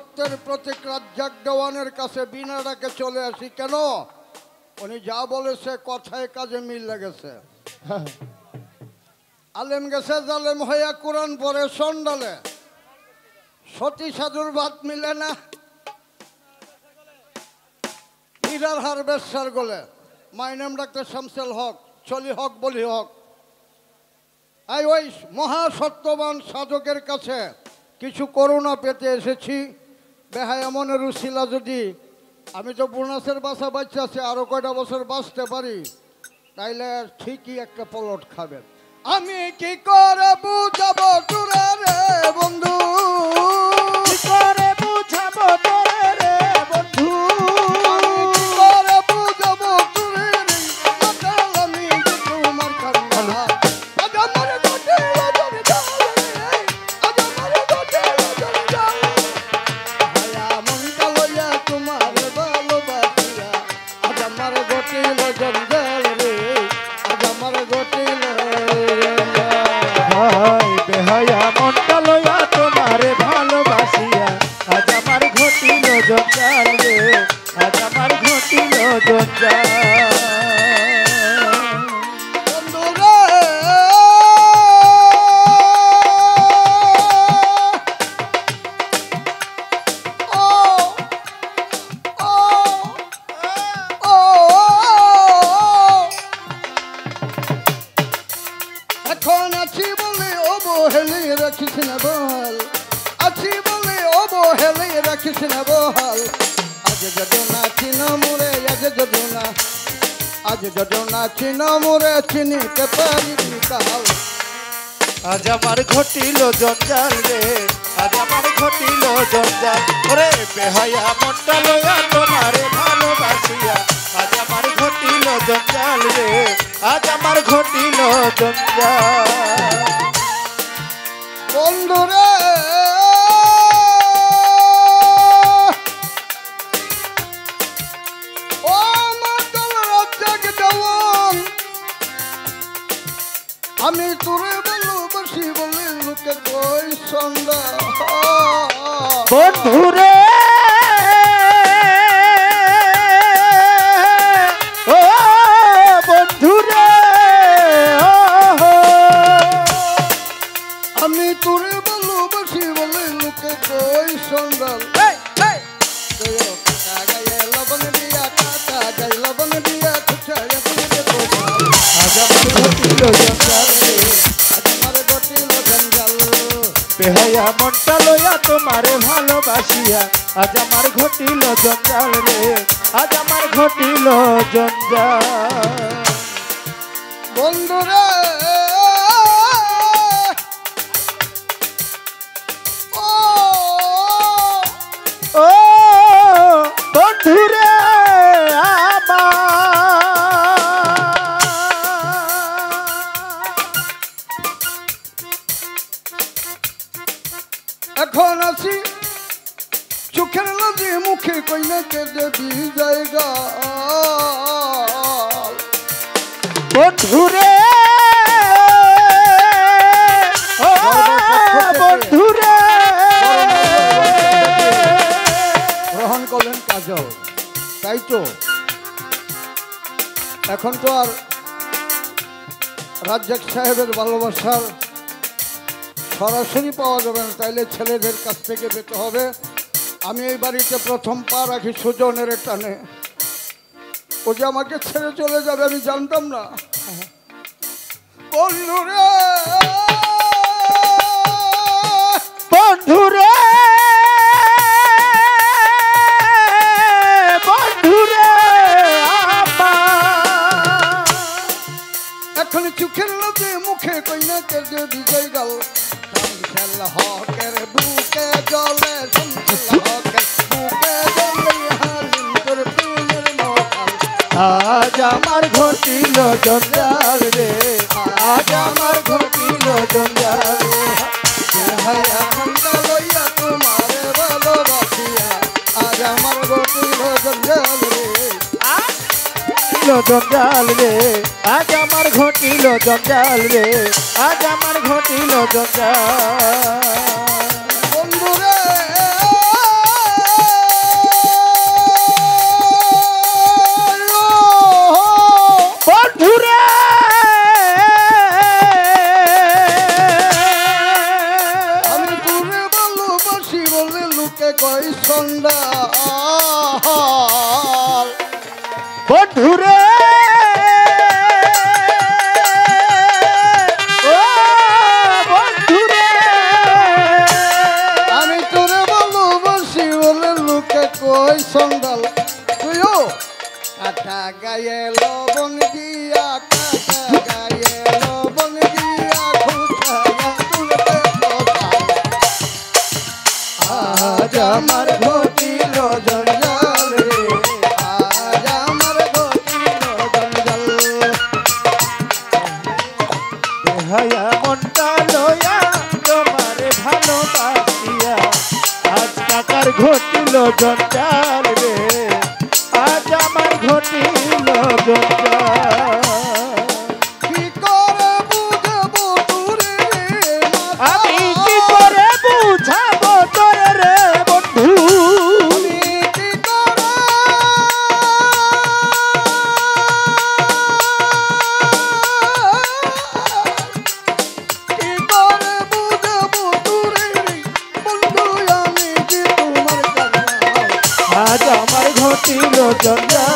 সত্যের প্রতীক রাজ্জাক দেওয়ানের কাছে বিনা ডাকে চলে আসি কেন? উনি যা বলেছে কথায় কাজে মিল লেগেছে। আলেম গেছে জালেম হইয়া কোরআন পড়ে সন্ডালে, সতী সাধুর ভাত মিলে না, হীরার হার বেশ্যার গোলে। মাই নেম ডাক্তার শামসুল হক, চলি হক বলি হক। ওই মহাসত্যবান সাধকের কাছে কিছু করুণা পেতে এসেছি। বেহায়া মনের উশিলা যদি আমি তো বোনাসের বাসা বাচ্চা আছে, আরো কয়টা বছর বাঁচতে পারি, তাইলে ঠিকই একটা পলট খাবেন। আমি কি করে বুঝাবো তোরে রে বন্ধু, কি করে বুঝাবো তোরে রে বন্ধু, আমি কি করে বুঝাবো তোরে রে আকাল, আমি তোমার কান্না আজ আমার গোটে লজরে জালে, আজ আমার গোটে লজরে জালে। হায়া মনটা লইয়া তোমার ভালোবাসিয়া, আজ আমার গোটে লজরে জালে, আজ আমার গোটে হায় বেহায়া মনটা লইয়া তোমারে ভালোবাসিয়া, আজ আমার ঘটিল জঞ্জাল রে, আজ আমার ঘটিল জঞ্জাল। এখন আছি বলে অবহেলে রাখিস না বহাল, আছি বলে অবহেলে রাখিস না বহাল। আজ যদি নাচি না মোরে, আজ যদি না, আজ যদি নাচি না মোরে, চিনিতে পারিবি কাল। আজ আমার ঘটিল জঞ্জাল রে, আজ আমার ঘটিল জঞ্জাল। ওরে বেহায়া মনটা লইয়া তোমারে ভালোবাসিয়া, আজ আমার ঘটিল জঞ্জাল রে, আজ আমার ঘটিল জঞ্জাল। বন্ধুরে ও মাতাল রাজ্জাক দেওয়ান, আমি তোরে ভালোবাসি বলে লোকে কই সন্ধ্যা। বন্ধুরে ও বন্ধুরে, আমি তোরে ভালোবাসি বলে লোকে কই সন্ধ্যাল। লবণ দিয়া কাটা গাই, লবণ দিয়া খুচাইয়া তুলে কোথাল। আজ আমার ঘটিল জঞ্জাল রে, আজ আমার গটিল জঞ্জাল। বেহায়া মনটা লইয়া তোমারে ভালোবাসিয়া, আজ আমার ঘটিল জঞ্জাল রে, আজ আমার ঘটিল জঞ্জাল। বন্ধুরে ও ও বন্ধুরে আমার, এখন আছি চোখের লজে মুখে কইনাকে দেবী জায়গা। বন্ধুরে ও বন্ধুরে, গ্রহণ করলেন কাজল। তাই তো এখন তো আর রাজ্জাক সাহেবের ভালোবাসার সরাসরি পাওয়া যাবে না, তাইলে ছেলেদের কাছ থেকে পেতে হবে। আমি এই বাড়িতে প্রথম পা রাখি সুজনের টানে। ও যে আমাকে ছেড়ে চলে যাবে আমি জানতাম না। বন্ধুরে বন্ধুরে বন্ধুরে আমার, এখন চোখের লজে মুখে কইনাকে যে বিজয় গাল। শামসুল হকের বুকে জলে, শামসুল হকের বুকে জলে, হালিম তোর প্রেমের মহাল। আজ আমার ঘটিল জঞ্জাল রে, আজ আমার ঘটিল জঞ্জাল রে। হায়া মনটা লইয়া তোমারে ভালোবাসিয়া, আজ আমার গতিল জঞ্জাল রে। জঞ্জাল রে, আজ আমার ঘটিল জঞ্জাল রে, আজ আমার ঘটিল জঞ্জাল। বন্ধুরে লোকে কই সন্ধ্যাল বন্ধুরে ও বন্ধুরে আমি তোরে ভালোবাসি বলে লোকে কই সন্ধ্যাল তুইও কাটা গায়ে লবণ দিয়া কাটা গায়ে লবণ দিয়া খুশায়া তুলতে বসাল আজ আমার ঘটিল জঞ্জাল রে আজ আমার ঘটিল জঞ্জাল বেহায়া মনটা লয়া তোমারে ভালোবাসিয়া আজ টাকার ঘটিল জঞ্জাল রে আজ আমার ঘটিল জঞ্জাল কি করে বুঝবো তোরে আমি কি করে বুঝাবো তোরে রে বন্ধু কি করে কি করে বুঝবো তোরে বন্ধু আমি যে তোমার কাছে আজ আমার ঘটিল জঞ্জাল